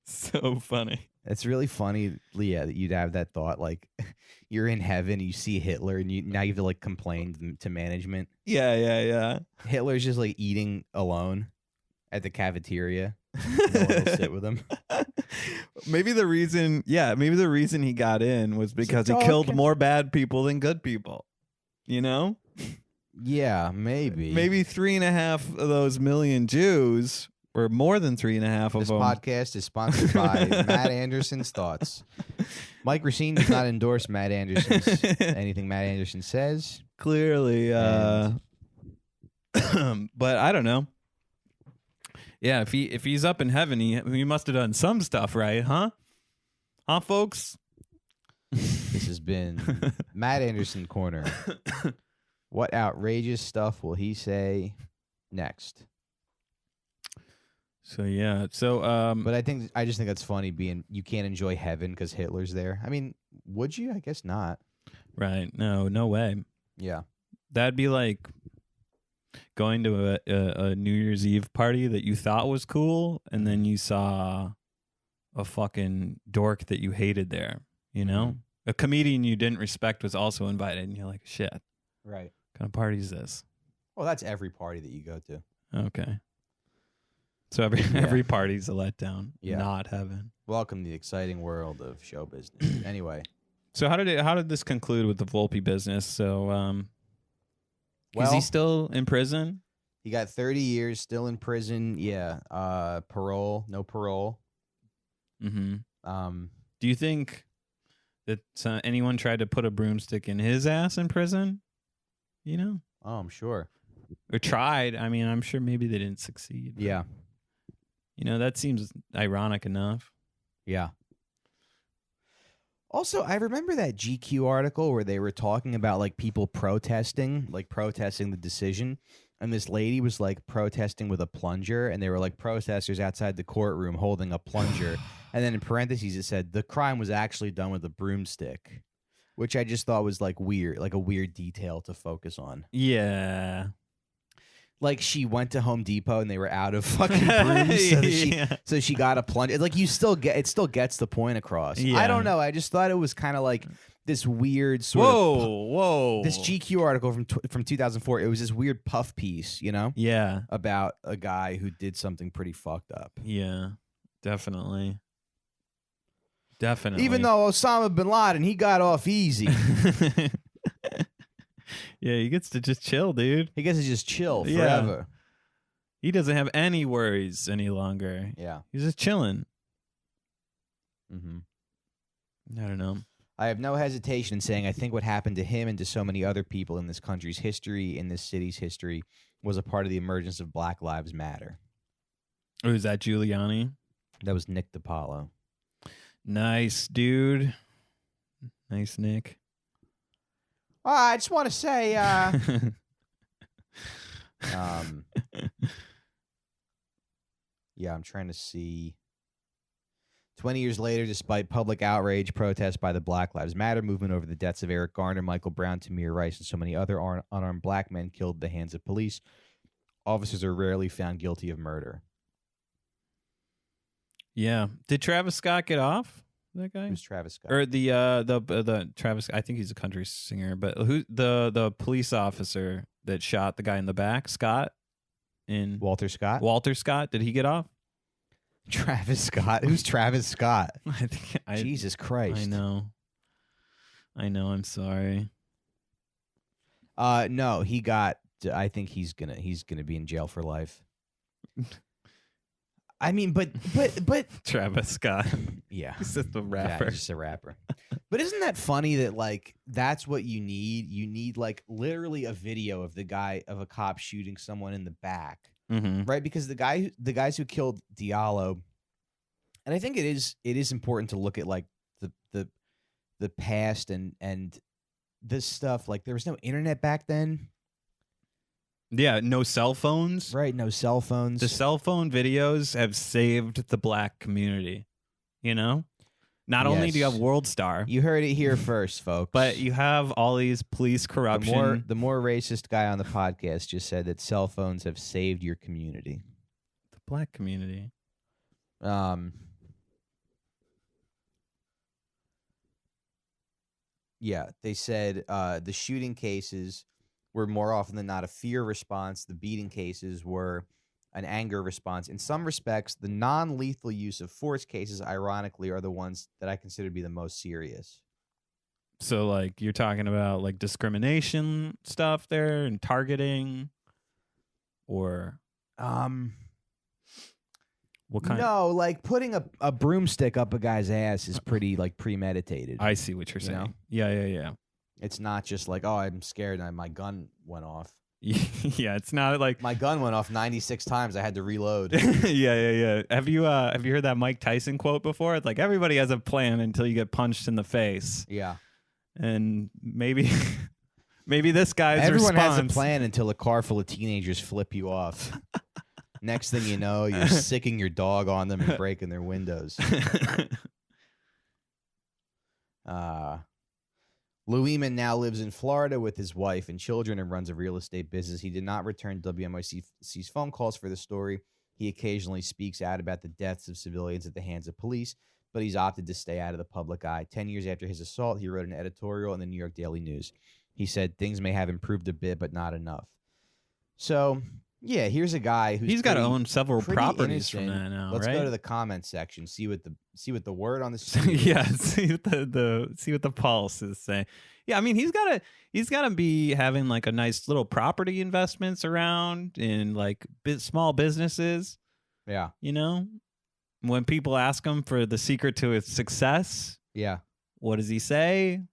So funny. It's really funny, Leah, that you'd have that thought. Like, you're in heaven, you see Hitler, and now you have to, like, complain to management. Yeah. Hitler's just, like, eating alone at the cafeteria. No one will sit with him. Maybe the reason he got in was because he killed more bad people than good people. You know? Yeah, maybe. Maybe 3.5 of those million Jews. Or more than 3.5 of them. This podcast is sponsored by Matt Anderson's Thoughts. Mike Recine does not endorse anything Matt Anderson says. Clearly. But I don't know. Yeah, if he's up in heaven, he must have done some stuff right, huh? Huh, folks? This has been Matt Anderson Corner. What outrageous stuff will he say next? So yeah, but I just think that's funny. You can't enjoy heaven because Hitler's there. I mean, would you? I guess not. Right? No way. Yeah, that'd be like going to a New Year's Eve party that you thought was cool, and then you saw a fucking dork that you hated there. You know, a comedian you didn't respect was also invited, and you're like, shit. Right. What kind of party is this? Well, that's every party that you go to. Okay. So every party's a letdown. Yeah. Not heaven. Welcome to the exciting world of show business. Anyway. So how did this conclude with the Volpe business? So is he still in prison? He got 30 years, still in prison. Yeah. Parole, no parole. Mm-hmm. Um, Do you think that anyone tried to put a broomstick in his ass in prison? You know? oh, I'm sure. Or tried. I mean, I'm sure maybe they didn't succeed. But, Yeah. you know, that seems ironic enough. Yeah. Also, I remember that GQ article where they were talking about like people protesting the decision. And this lady was like protesting with a plunger, and they were like protesters outside the courtroom holding a plunger. And then in parentheses, it said the crime was actually done with a broomstick, which I just thought was like weird, like a weird detail to focus on. Yeah. Like she went to Home Depot and they were out of fucking brooms, so she got a plunger. Like it still gets the point across. Yeah. I don't know. I just thought it was kind of like this weird sort whoa. this GQ article from 2004. It was this weird puff piece, you know? Yeah. About a guy who did something pretty fucked up. Yeah. Definitely. Even though Osama bin Laden, he got off easy. Yeah, he gets to just chill, dude. He gets to just chill forever. Yeah. He doesn't have any worries any longer. Yeah. He's just chilling. Mm-hmm. I don't know. I have no hesitation in saying I think what happened to him and to so many other people in this country's history, in this city's history, was a part of the emergence of Black Lives Matter. Oh, is that Giuliani? That was Nick DiPaolo. Nice, dude. Nice, Nick. I just want to say, yeah, I'm trying to see. 20 years later, despite public outrage, protests by the Black Lives Matter movement over the deaths of Eric Garner, Michael Brown, Tamir Rice, and so many other unarmed black men killed at the hands of police, officers are rarely found guilty of murder. Yeah. Did Travis Scott get off? That guy? Who's Travis Scott? Or the Travis? I think he's a country singer. But who the police officer that shot the guy in the back? Scott. Walter Scott. Walter Scott. Did he get off? Travis Scott. Who's Travis Scott? I think Jesus Christ. I know. I'm sorry. No, he got. I think he's gonna be in jail for life. I mean, but Travis Scott. Yeah, he's just a rapper. Yeah, he's just a rapper. But isn't that funny that like that's what you need? You need like literally a video of a cop shooting someone in the back, right? Because the guys who killed Diallo, and I think it is important to look at like the past and this stuff. Like there was no internet back then. Yeah, no cell phones. Right, no cell phones. The cell phone videos have saved the black community. You know? Not only do you have World Star. You heard it here first, folks. But you have all these police corruption. The more racist guy on the podcast just said that cell phones have saved your community. The black community. Yeah, they said the shooting cases were more often than not a fear response. The beating cases were an anger response. In some respects, the non-lethal use of force cases, ironically, are the ones that I consider to be the most serious. So, like, you're talking about, like, discrimination stuff there and targeting? Or... what kind? No, like, putting a broomstick up a guy's ass is pretty, like, premeditated. I see what you're saying. Know? Yeah. It's not just like, oh, I'm scared and my gun went off. Yeah, it's not like my gun went off 96 times. I had to reload. Yeah. Have you heard that Mike Tyson quote before? It's like everybody has a plan until you get punched in the face. Yeah, and maybe this guy's everyone response... has a plan until a car full of teenagers flip you off. Next thing you know, you're sicking your dog on them and breaking their windows. Lou Eman now lives in Florida with his wife and children and runs a real estate business. He did not return WNYC's phone calls for the story. He occasionally speaks out about the deaths of civilians at the hands of police, but he's opted to stay out of the public eye. 10 years after his assault, he wrote an editorial in the New York Daily News. He said, things may have improved a bit, but not enough. So, Yeah, here's a guy who's He's got to pretty- own several pretty properties from innocent. that now, Let's right? go to the comment section. See what the word on the street Yeah, is. see what the pulse is saying. Yeah, I mean he's gotta be having like a nice little property investments around in like small businesses. Yeah. You know, when people ask him for the secret to his success, Yeah. what does he say?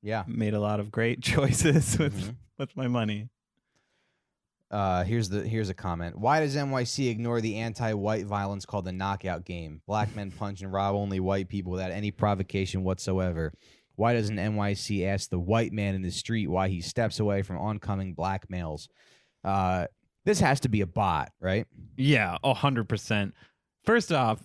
Yeah. Made a lot of great choices Mhm. with my money. Here's a comment. Why does NYC ignore the anti-white violence called the knockout game? Black men punch and rob only white people without any provocation whatsoever. Why doesn't NYC ask the white man in the street why he steps away from oncoming black males? This has to be a bot, right? Yeah, 100%. First off,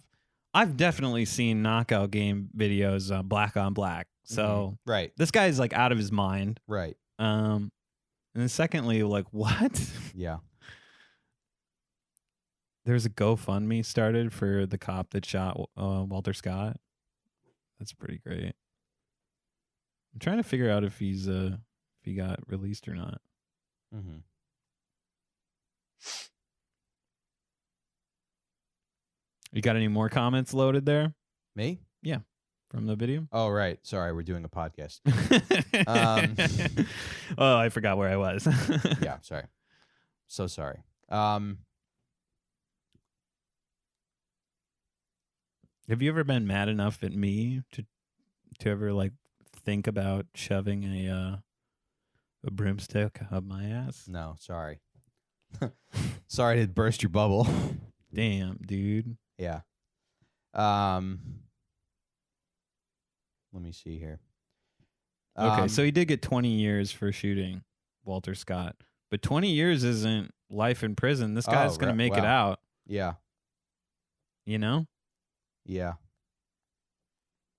I've definitely seen knockout game videos, black on black. So Right. this guy's like out of his mind. Right. And then secondly, like what? Yeah. There's a GoFundMe started for the cop that shot Walter Scott. That's pretty great. I'm trying to figure out if he got released or not. Mm-hmm. You got any more comments loaded there Me? from the video? Oh, right. Sorry, we're doing a podcast. Oh, I forgot where I was. Yeah, sorry. So sorry. Have you ever been mad enough at me to ever like think about shoving a broomstick up my ass? No, sorry. Sorry to burst your bubble. Damn, dude. Yeah. Let me see here. Okay, so he did get 20 years for shooting Walter Scott, but 20 years isn't life in prison. This guy's going to make it wow. out. Yeah. You know? Yeah.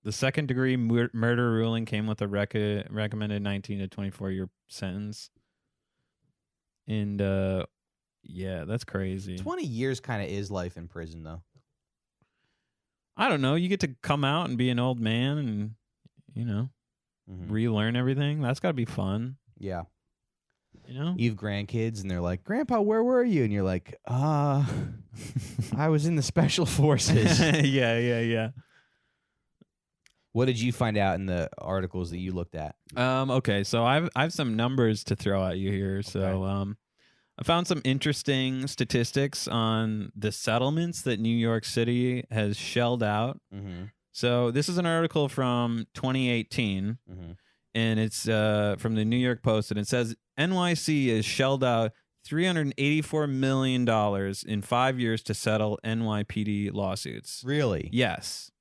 The second degree murder ruling came with a recommended 19 to 24 year sentence. And yeah, that's crazy. 20 years kind of is life in prison, though. I don't know. You get to come out and be an old man and, you know, relearn everything. That's got to be fun. Yeah. You know? You have grandkids, and they're like, Grandpa, where were you? And you're like, I was in the special forces. Yeah. What did you find out in the articles that you looked at? Okay, so I've some numbers to throw at you here. So I found some interesting statistics on the settlements that New York City has shelled out. Mm-hmm. So this is an article from 2018, and it's from the New York Post, and it says NYC has shelled out $384 million in 5 years to settle NYPD lawsuits. Really? Yes.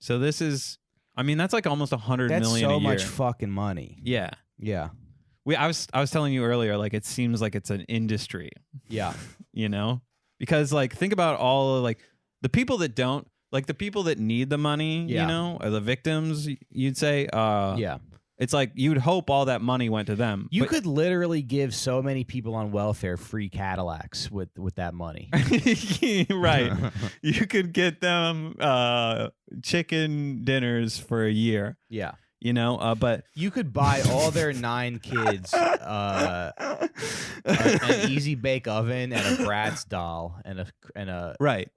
So this is, I mean, that's like almost $100 million so a year. much fucking money. Yeah. Yeah. I was telling you earlier, like it seems like it's an industry. Yeah. You know, because like think about all of, like the people that don't, like the people that need the money. Yeah. You know, or the victims. You'd say. Yeah. It's like you'd hope all that money went to them. You could literally give so many people on welfare free Cadillacs with that money. Right. You could get them chicken dinners for a year. Yeah. You know, but you could buy all their 9 kids an easy bake oven and a Bratz doll and a right,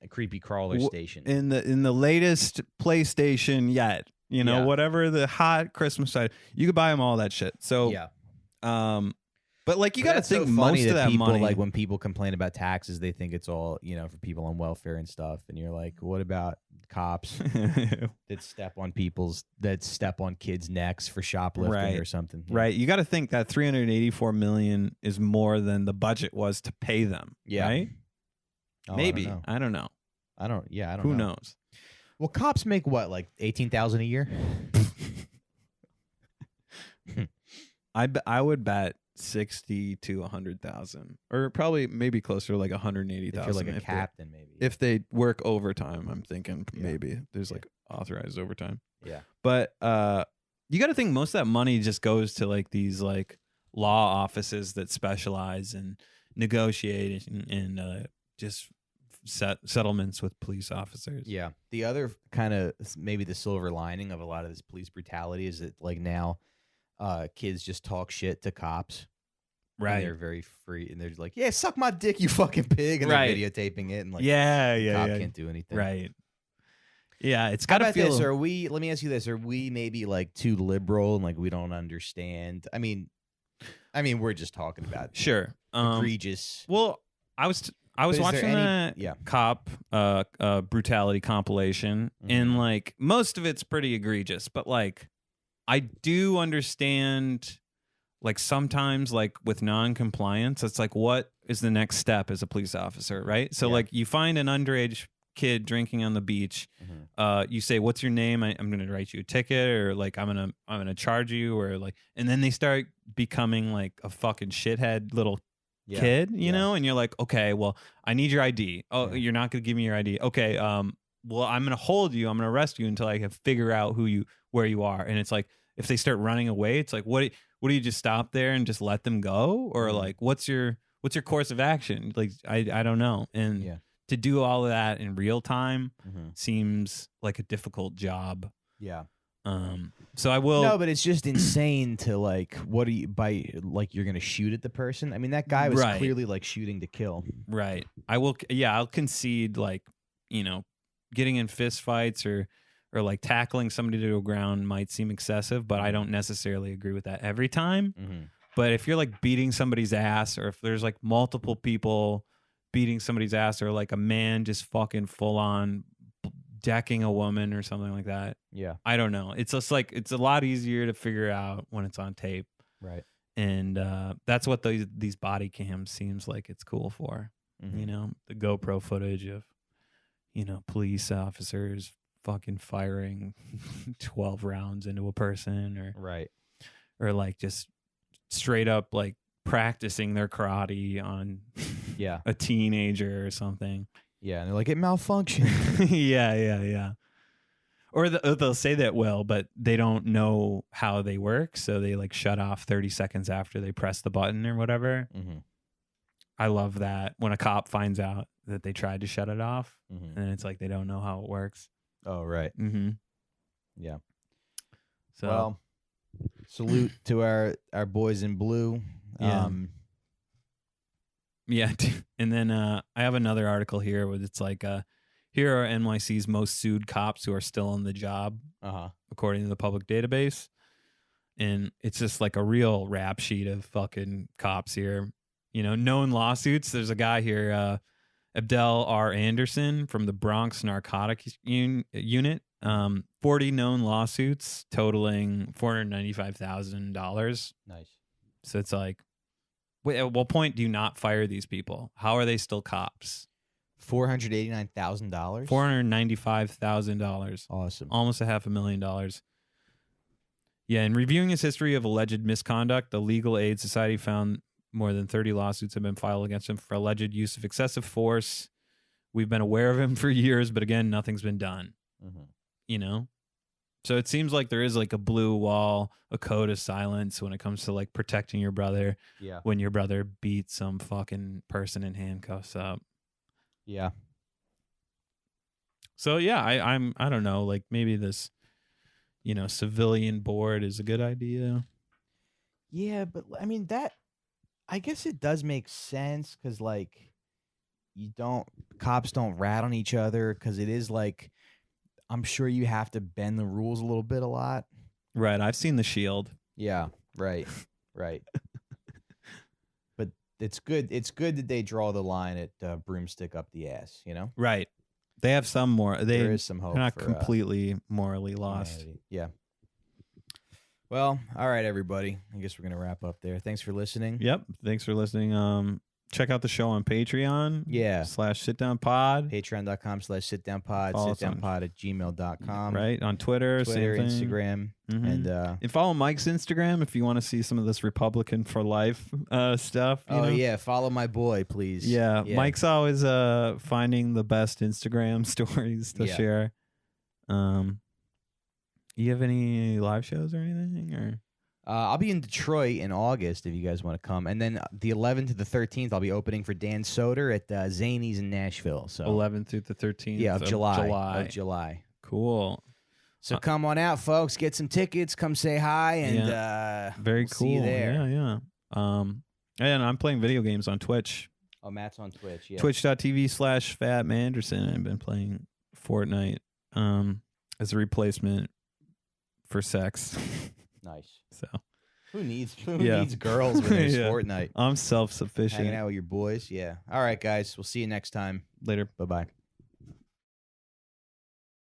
a creepy crawler station in the latest PlayStation yet. You know, whatever the hot Christmas side, you could buy them all that shit. So yeah, but like you got to think so most of that people, money. like when people complain about taxes, they think it's all, you know, for people on welfare and stuff. And you're like, what about cops that step on kids' necks for shoplifting or something? Yeah. Right. You got to think that $384 million is more than the budget was to pay them. Yeah. Right. Oh, Maybe. I don't know. I don't know. Who knows? Well, cops make what, like $18,000 a year? I would bet 60 to 100,000, or probably maybe closer to like 180,000. If you're like a captain, maybe. If they work overtime, I'm thinking maybe there's like authorized overtime. Yeah. But you got to think most of that money just goes to like these like law offices that specialize in negotiating and just settlements with police officers. Yeah. The other kind of maybe the silver lining of a lot of this police brutality is that like now kids just talk shit to cops. Right. And they're very free, and they're like, "Yeah, suck my dick, you fucking pig," and Right. they're videotaping it, and like, the cop can't do anything. Right. Yeah, it's How got to about feel. this? Let me ask you this: are we maybe like too liberal and like we don't understand? I mean, we're just talking about Sure. egregious. Well, I was watching the cop brutality compilation, and like most of it's pretty egregious, but like I do understand. Like sometimes, like with non-compliance, it's like, what is the next step as a police officer, right? So like you find an underage kid drinking on the beach, you say, "What's your name? I'm going to write you a ticket," or like I'm gonna charge you, or like, and then they start becoming like a fucking shithead little kid, you know, and you're like, okay, well, I need your ID. Oh, you're not going to give me your ID. Okay, well, I'm going to hold you. I'm going to arrest you until I can figure out where you are. And it's like, if they start running away, it's like, what do you just stop there and just let them go, or like what's your course of action? Like I don't know. And to do all of that in real time seems like a difficult job. Yeah. So I will. No, but it's just insane to like, what do you by like you're gonna shoot at the person? I mean, that guy was clearly like shooting to kill. Right. I will. Yeah, I'll concede. Like, you know, getting in fist fights or like tackling somebody to the ground might seem excessive, but I don't necessarily agree with that every time. But if you're like beating somebody's ass, or if there's like multiple people beating somebody's ass, or like a man just fucking full on decking a woman or something like that. Yeah. I don't know. It's just like, it's a lot easier to figure out when it's on tape. Right. And that's what these body cams seems like it's cool for. You know, the GoPro footage of, you know, police officers fucking firing 12 rounds into a person, or like just straight up like practicing their karate on a teenager or something. Yeah, and they're like, it malfunctioned. yeah. Or they'll say that but they don't know how they work, so they like shut off 30 seconds after they press the button or whatever. I love that when a cop finds out that they tried to shut it off, and it's like they don't know how it works. Oh, right. Yeah. So, well, salute to our boys in blue. Yeah. And then I have another article here where it's like, here are NYC's most sued cops who are still on the job, according to the public database. And it's just like a real rap sheet of fucking cops here. You know, known lawsuits. There's a guy here, Abdel R. Anderson from the Bronx Narcotics Unit. 40 known lawsuits totaling $495,000. Nice. So it's like, wait, at what point do you not fire these people? How are they still cops? $489,000. $495,000. Awesome. Almost $500,000. Yeah, in reviewing his history of alleged misconduct, the Legal Aid Society found more than 30 lawsuits have been filed against him for alleged use of excessive force. We've been aware of him for years, but again, nothing's been done. You know? So it seems like there is like a blue wall, a code of silence when it comes to like protecting your brother. Yeah. When your brother beats some fucking person in handcuffs up. Yeah. So yeah, I don't know, like maybe this, you know, civilian board is a good idea. Yeah, but I mean I guess it does make sense, because like cops don't rat on each other, because it is like, I'm sure you have to bend the rules a lot. Right. I've seen The Shield. Yeah. Right. But it's good. It's good that they draw the line at broomstick up the ass, you know? Right. They have some more. There is some hope. They're not for, completely morally lost. humanity. Yeah. Well, all right, everybody. I guess we're going to wrap up there. Thanks for listening. Yep. Thanks for listening. Check out the show on Patreon. Yeah. /sitdownpod. Patreon.com/sitdownpod. Sitdownpod@gmail.com. Right. On Twitter, Instagram. And follow Mike's Instagram if you want to see some of this Republican for life stuff. You know? Yeah. Follow my boy, please. Yeah. Mike's always finding the best Instagram stories to share. You have any live shows or anything? Or I'll be in Detroit in August if you guys want to come, and then the 11th to the 13th I'll be opening for Dan Soder at Zany's in Nashville. So 11th through the 13th of July. Cool. So come on out, folks. Get some tickets. Come say hi, and very we'll cool. See you there. Yeah. And I'm playing video games on Twitch. Oh, Matt's on Twitch. Yeah. Twitch.tv/FatManderson. I've been playing Fortnite as a replacement for sex. Nice. So who needs girls when there's Fortnite? I'm self-sufficient. Hanging out with your boys. Yeah. All right, guys. We'll see you next time. Later. Bye-bye.